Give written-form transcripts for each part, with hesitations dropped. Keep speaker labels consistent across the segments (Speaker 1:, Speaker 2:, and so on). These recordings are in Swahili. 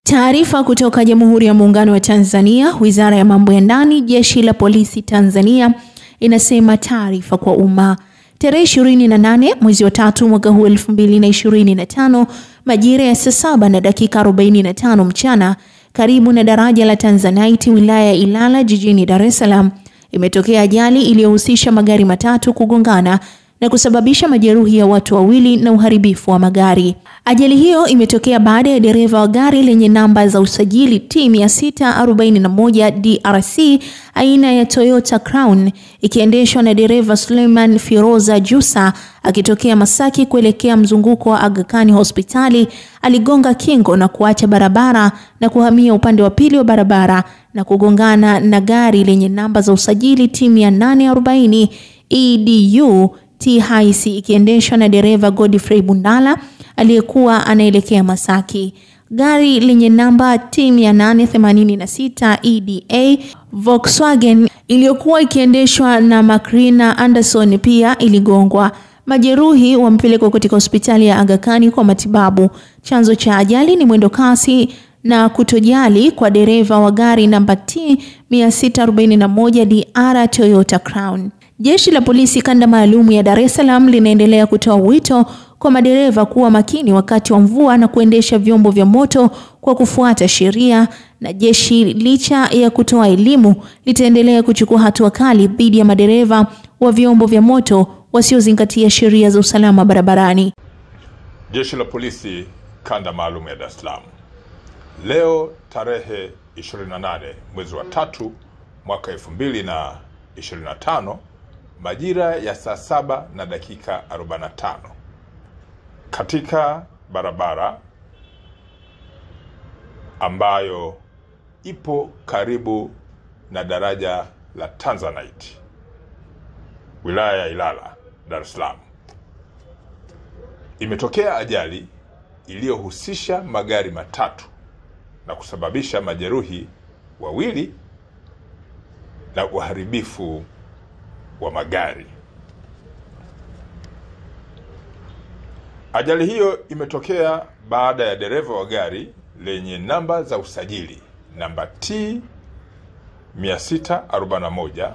Speaker 1: Taarifa kutoka Jamhuri ya Muungano wa Tanzania, Wizara ya Mambo ya Ndani, Jeshi la Polisi Tanzania inasema taarifa kwa umma. Tarehe 28 mwezi wa 3 mwaka huu 2025 majira ya saa 7:45 mchana karibu na daraja la Tanzanite wilaya ya Ilala jijini Dar es Salaam imetokea ajali iliyohusisha magari matatu kugongana na kusababisha majeruhi ya watu wawili na uharibifu wa magari. Ajali hiyo imetokea baada ya dereva wa gari lenye namba za usajili T641 DRC aina ya Toyota Crown ikiendeshwa na dereva Suleiman Firoza Jusa akitokea Masaki kuelekea mzunguko wa Aga Khan hospitali, aligonga kingo na kuacha barabara na kuhamia upande wa pili wa barabara na kugongana na gari lenye namba za usajili T840 EDU T-Haisi ikiendeshwa na dereva Godfrey Bundala aliyekuwa anaelekea Masaki. Gari lenye namba T886 EDA Volkswagen iliyokuwa ikiendeshwa na Macrina Anderson pia iligongwa. Majeruhi wamepelekwa katika hospitali ya Aga Khan kwa matibabu. Chanzo cha ajali ni mwendo kasi na kutojali kwa dereva wa gari namba T641 DR Toyota Crown. Jeshi la Polisi kanda maalum ya Dar es Salaam linaendelea kutoa wito kwa madereva kuwa makini wakati wa mvua na kuendesha vyombo vya moto kwa kufuata sheria, na jeshi licha ya kutoa elimu litaendelea kuchukua hatua kali dhidi ya madereva wa vyombo vya moto wasiozingatia sheria za usalama barabarani.
Speaker 2: Jeshi la Polisi kanda maalum ya Dar es Salaam leo tarehe 28 mwezi wa 3 mwaka 2025 majira ya saa 7:45 katika barabara ambayo ipo karibu na daraja la Tanzanite wilaya ya Ilala, Dar es Salaam, imetokea ajali iliyohusisha magari matatu na kusababisha majeruhi wawili na uharibifu wa magari. Ajali hiyo imetokea baada ya dereva wa gari lenye namba za usajili namba T641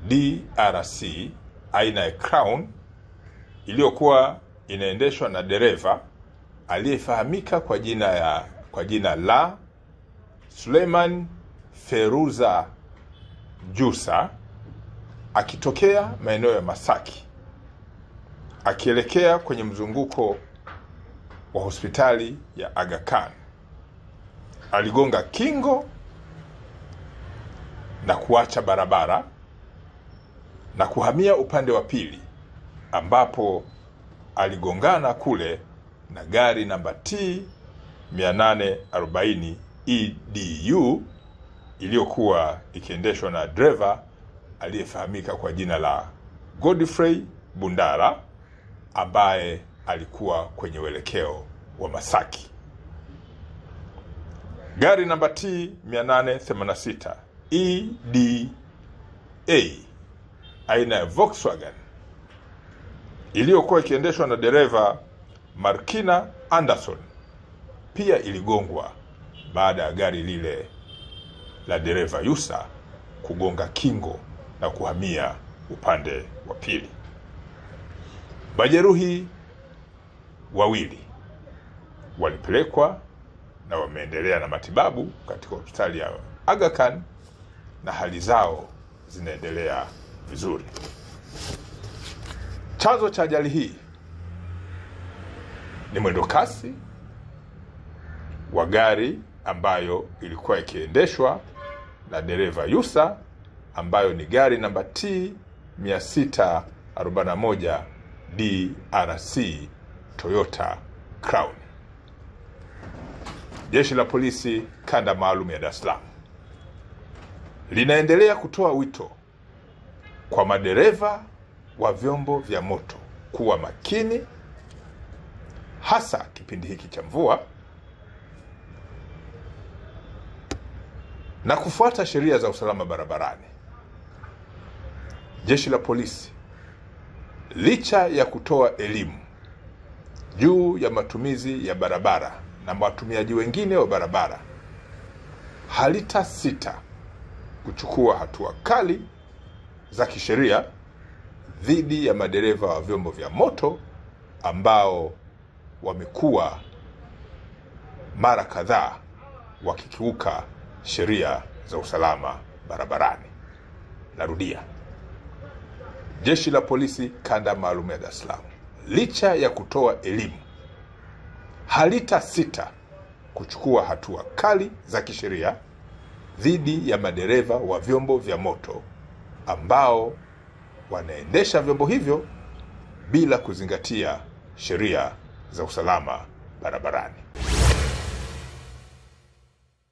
Speaker 2: DRC aina ya Crown iliyokuwa inaendeshwa na dereva aliyefahamika kwa jina la Suleiman Firoza Jusa akitokea maeneo ya Masaki akielekea kwenye mzunguko wa hospitali ya Aga Khan. Aligonga kingo na kuacha barabara na kuhamia upande wa pili ambapo aligongana kule na gari namba T840 EDU iliyokuwa ikiendeshwa na driver aliyefahamika kwa jina la Godfrey Bundala ambaye alikuwa kwenye uelekeo wa Masaki. Gari namba T886 EDA aina ya Volkswagen iliyokuwa ikiendeshwa na dereva Macrina Anderson pia iligongwa baada ya gari lile la dereva Yusa kugonga kingo na kuhamia upande wa pili. Majeruhi wawili walipelekwa na wameendelea na matibabu katika hospitali ya Aga Khan na hali zao zinaendelea vizuri. Chanzo cha ajali hii ni mwendo kasi wa gari ambayo ilikuwa ikiendeshwa na dereva Yusa ambayo ni gari namba T641 DRC Toyota Crown. Jeshi la Polisi kanda maalum ya Dar es Salaam linaendelea kutoa wito kwa madereva wa vyombo vya moto kuwa makini hasa kipindi hiki cha mvua na kufuata sheria za usalama barabarani. Jeshi la Polisi licha ya kutoa elimu juu ya matumizi ya barabara na watumiaji wengine wa barabara halitasita kuchukua hatua kali za kisheria dhidi ya madereva wa vyombo vya moto ambao wamekuwa mara kadhaa wakikiuka sheria za usalama barabarani. Narudia, Jeshi la Polisi Kanda Maalum ya Dar es Salaam, licha ya kutoa elimu, halitasita kuchukua hatua kali za kisheria dhidi ya madereva wa vyombo vya moto ambao wanaendesha vyombo hivyo bila kuzingatia sheria za usalama barabarani.